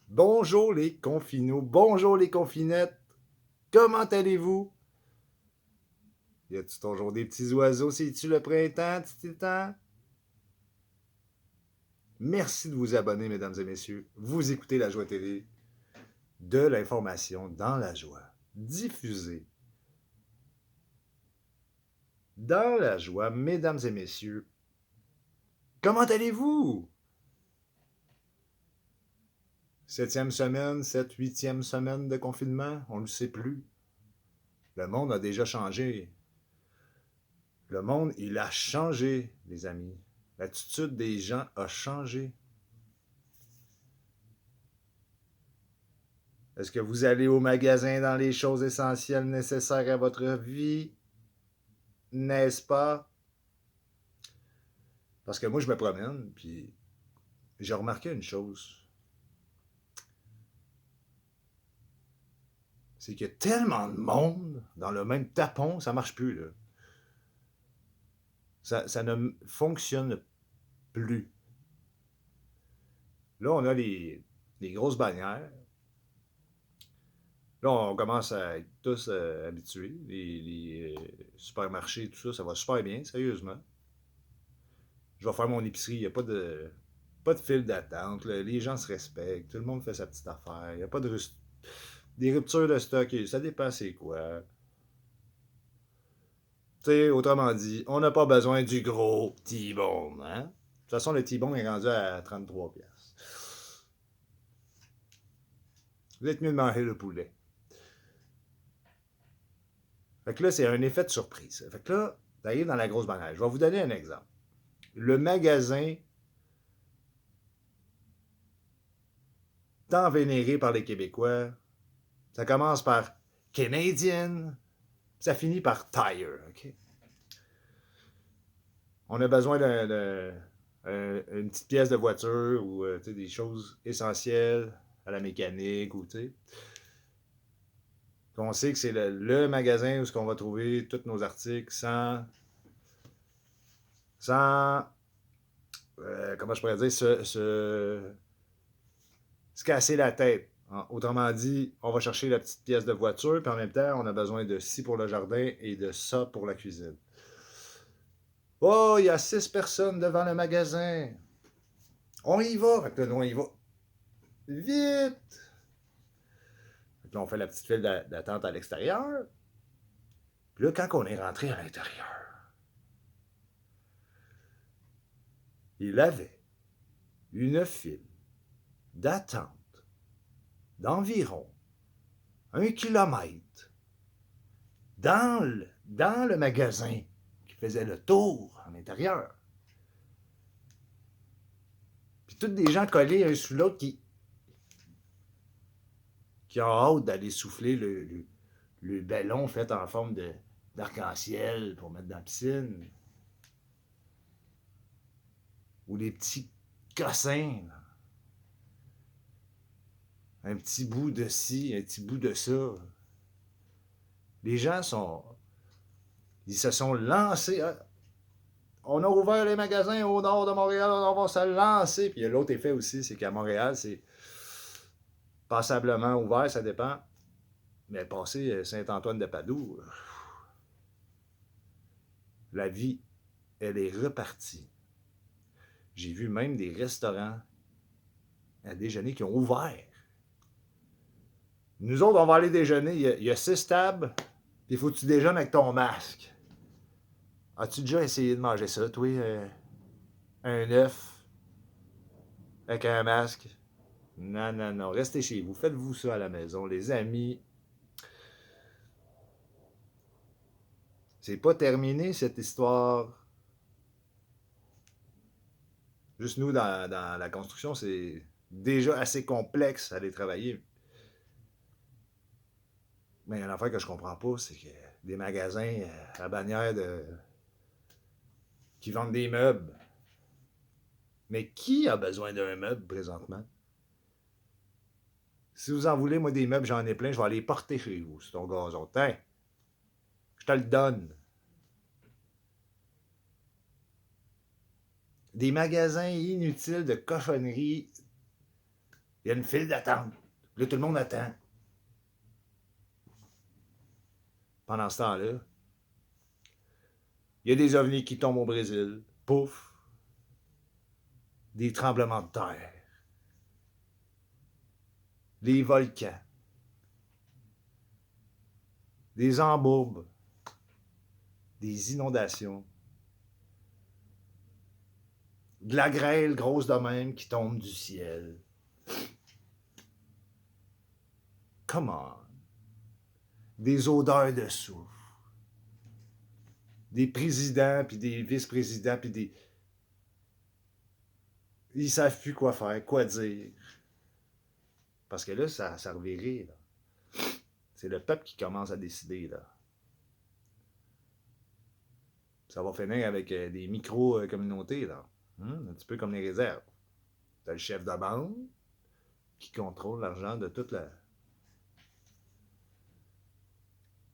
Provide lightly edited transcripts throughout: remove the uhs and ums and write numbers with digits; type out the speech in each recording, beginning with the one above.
Bonjour les confinaux, bonjour les confinettes, comment allez-vous? Y a-tu toujours des petits oiseaux, c'est-tu le printemps, petit temps? Merci de vous abonner, mesdames et messieurs. Vous écoutez La Joie TV, de l'information dans la joie, diffusée dans la joie, mesdames et messieurs. Comment allez-vous? Septième semaine, huitième semaine de confinement, on ne le sait plus. Le monde a déjà changé. Le monde, il a changé, les amis. L'attitude des gens a changé. Est-ce que vous allez au magasin dans les choses essentielles nécessaires à votre vie? N'est-ce pas? Parce que moi, je me promène, puis j'ai remarqué une chose. C'est qu'il y a tellement de monde dans le même tapon, ça marche plus, là. Ça ne fonctionne plus. Là, on a les grosses bannières. Là, on commence à être tous habitués. Les supermarchés, tout ça, ça va super bien, sérieusement. Je vais faire mon épicerie, il n'y a pas de file d'attente, là. Les gens se respectent, tout le monde fait sa petite affaire, il n'y a pas de des ruptures de stock, ça dépend c'est quoi. Tu sais, autrement dit, on n'a pas besoin du gros T-bone, hein? De toute façon, le T-bone est rendu à 33 pièces. Vous êtes mieux de manger le poulet. Fait que là, c'est un effet de surprise. Fait que là, t'arrives dans la grosse banane. Je vais vous donner un exemple. Le magasin tant vénéré par les Québécois, ça commence par Canadian, ça finit par Tire, OK? On a besoin d'une petite pièce de voiture ou des choses essentielles à la mécanique ou tu sais. On sait que c'est le magasin où on va trouver tous nos articles sans comment je pourrais dire, se casser la tête. Autrement dit, on va chercher la petite pièce de voiture, puis en même temps, on a besoin de ci pour le jardin et de ça pour la cuisine. Oh, il y a 6 personnes devant le magasin. On y va. Fait que là, nous, on y va. Vite! Fait que là, on fait la petite file d'attente à l'extérieur. Puis là, quand on est rentré à l'intérieur, il avait une file d'attente d'environ 1 kilomètre dans le magasin qui faisait le tour en intérieur. Puis tous des gens collés un sous l'autre qui ont hâte d'aller souffler le ballon fait en forme d'arc-en-ciel pour mettre dans la piscine. Ou les petits cossins. Là. Un petit bout de ci, un petit bout de ça. Les gens ils se sont lancés. On a ouvert les magasins au nord de Montréal, on va se lancer. Puis il y a l'autre effet aussi, c'est qu'à Montréal, c'est passablement ouvert, ça dépend. Mais passé Saint-Antoine-de-Padoue, la vie, elle est repartie. J'ai vu même des restaurants à déjeuner qui ont ouvert. Nous autres, on va aller déjeuner. Il y a 6 tables, puis il faut que tu déjeunes avec ton masque. As-tu déjà essayé de manger ça, toi? Un œuf avec un masque? Non, non, non. Restez chez vous. Faites-vous ça à la maison, les amis. C'est pas terminé, cette histoire. Juste nous, dans la construction, c'est déjà assez complexe à aller travailler. Mais il y a une affaire que je comprends pas, c'est que des magasins à bannière qui vendent des meubles. Mais qui a besoin d'un meuble présentement? Si vous en voulez, moi, des meubles, j'en ai plein, je vais aller les porter chez vous, sur ton gazon. Tiens, je te le donne. Des magasins inutiles de cochonneries. Il y a une file d'attente. Là, tout le monde attend. Pendant ce temps-là, il y a des ovnis qui tombent au Brésil. Pouf! Des tremblements de terre. Des volcans. Des embourbes. Des inondations. De la grêle grosse de même qui tombe du ciel. Come on. Des odeurs de soufre. Des présidents, puis des vice-présidents, puis des... Ils savent plus quoi faire, quoi dire. Parce que là, ça revirait, là. C'est le peuple qui commence à décider, là. Ça va finir avec des micro-communautés, là. Un petit peu comme les réserves. T'as le chef de bande qui contrôle l'argent de toute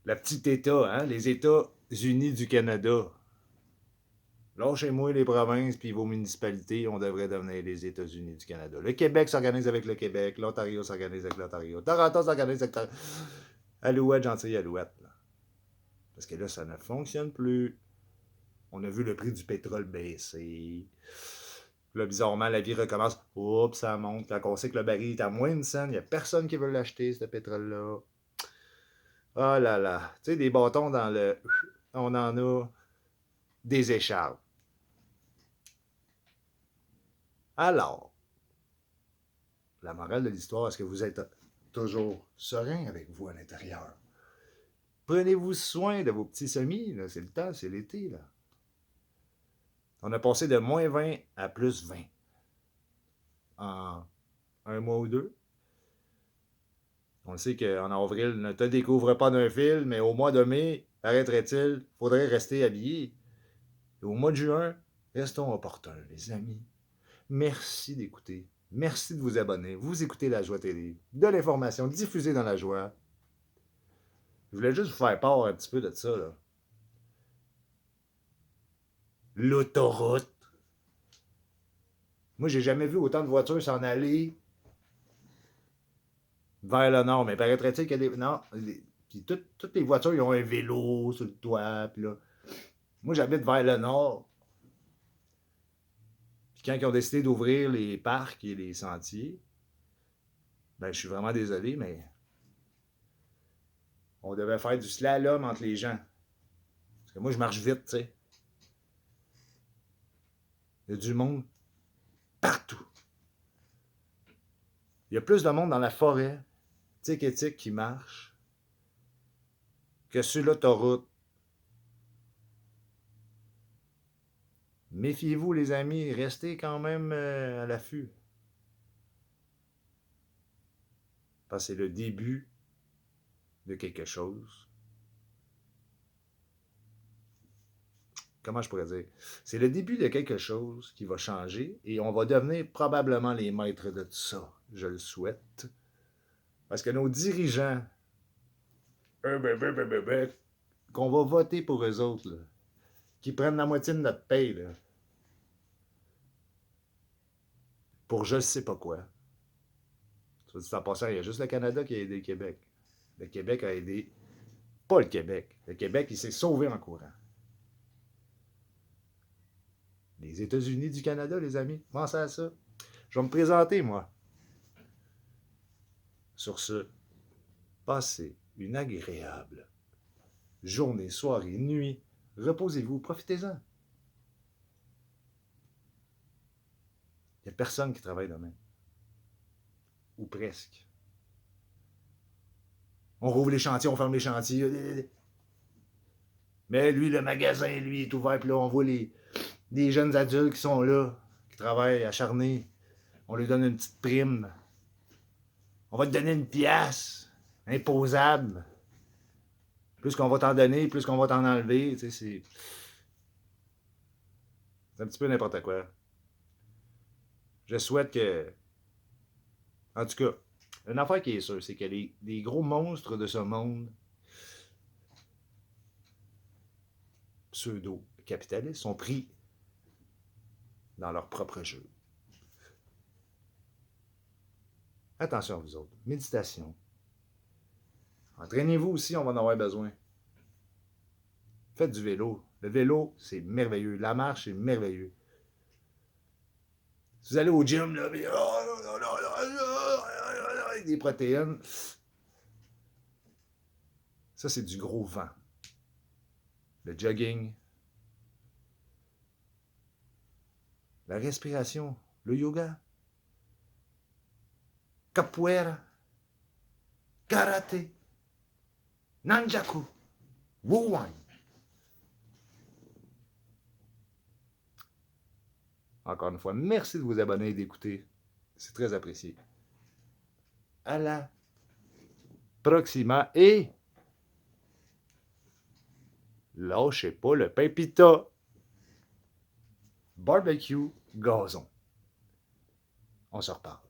la petite État, hein? Les États-Unis du Canada. Lâchez-moi les provinces puis vos municipalités, on devrait devenir les États-Unis du Canada. Le Québec s'organise avec le Québec, l'Ontario s'organise avec l'Ontario, Toronto s'organise avec Alouette, gentille Alouette. Là. Parce que là, ça ne fonctionne plus. On a vu le prix du pétrole baisser. Là, bizarrement, la vie recommence. Oups, ça monte. Quand on sait que le baril est à moins de 100, il n'y a personne qui veut l'acheter, ce pétrole-là. Oh là là. Tu sais, des bâtons dans le... On en a des écharpes. Alors, la morale de l'histoire, est-ce que vous êtes toujours serein avec vous à l'intérieur? Prenez-vous soin de vos petits semis, là. C'est le temps, c'est l'été, là. On a passé de moins 20 à plus 20 en un mois ou deux. On sait qu'en avril, ne te découvre pas d'un fil, mais au mois de mai, arrêterait-il, faudrait rester habillé. Et au mois de juin, restons opportuns, les amis. Merci d'écouter. Merci de vous abonner. Vous écoutez La Joie Télé. De l'information diffusée dans la joie. Je voulais juste vous faire part un petit peu de ça, là. L'autoroute. Moi, j'ai jamais vu autant de voitures s'en aller vers le nord. Mais paraîtrait-il qu'il y a des... Non, puis toutes les voitures, ils ont un vélo sur le toit. Puis là, moi, j'habite vers le nord. Puis quand ils ont décidé d'ouvrir les parcs et les sentiers, ben, je suis vraiment désolé, mais on devait faire du slalom entre les gens. Parce que moi, je marche vite, tu sais. Il y a du monde partout. Il y a plus de monde dans la forêt, tic et tic, qui marche, que sur l'autoroute. Méfiez-vous, les amis, restez quand même à l'affût. Parce que c'est le début de quelque chose. Comment je pourrais dire? C'est le début de quelque chose qui va changer et on va devenir probablement les maîtres de tout ça. Je le souhaite. Parce que nos dirigeants, qu'on va voter pour eux autres, là, qui prennent la moitié de notre paye, là, pour je ne sais pas quoi. Ça dit en passant, il y a juste le Canada qui a aidé le Québec. Le Québec a aidé pas le Québec. Le Québec, il s'est sauvé en courant. Les États-Unis du Canada, les amis, pensez à ça. Je vais me présenter, moi. Sur ce, passez une agréable journée, soirée, nuit. Reposez-vous, profitez-en. Il n'y a personne qui travaille demain. Ou presque. On rouvre les chantiers, on ferme les chantiers. Mais lui, le magasin, lui, est ouvert. Puis là, on voit les jeunes adultes qui sont là, qui travaillent acharnés. On lui donne une petite prime. On va te donner une pièce imposable. Plus qu'on va t'en donner, plus qu'on va t'en enlever. Tu sais, c'est un petit peu n'importe quoi. Je souhaite que... En tout cas, une affaire qui est sûre, c'est que les gros monstres de ce monde pseudo-capitalistes sont pris dans leur propre jeu. Attention à vous autres. Méditation. Entraînez-vous aussi, on va en avoir besoin. Faites du vélo. Le vélo, c'est merveilleux. La marche, c'est merveilleux. Si vous allez au gym, là, avec des protéines, ça, c'est du gros vent. Le jogging, la respiration, le yoga, capoeira, karaté, nanjaku, wuwang. Encore une fois, merci de vous abonner et d'écouter. C'est très apprécié. À la proxima et lâchez pas le pépita. Barbecue, gazon. On se reparle.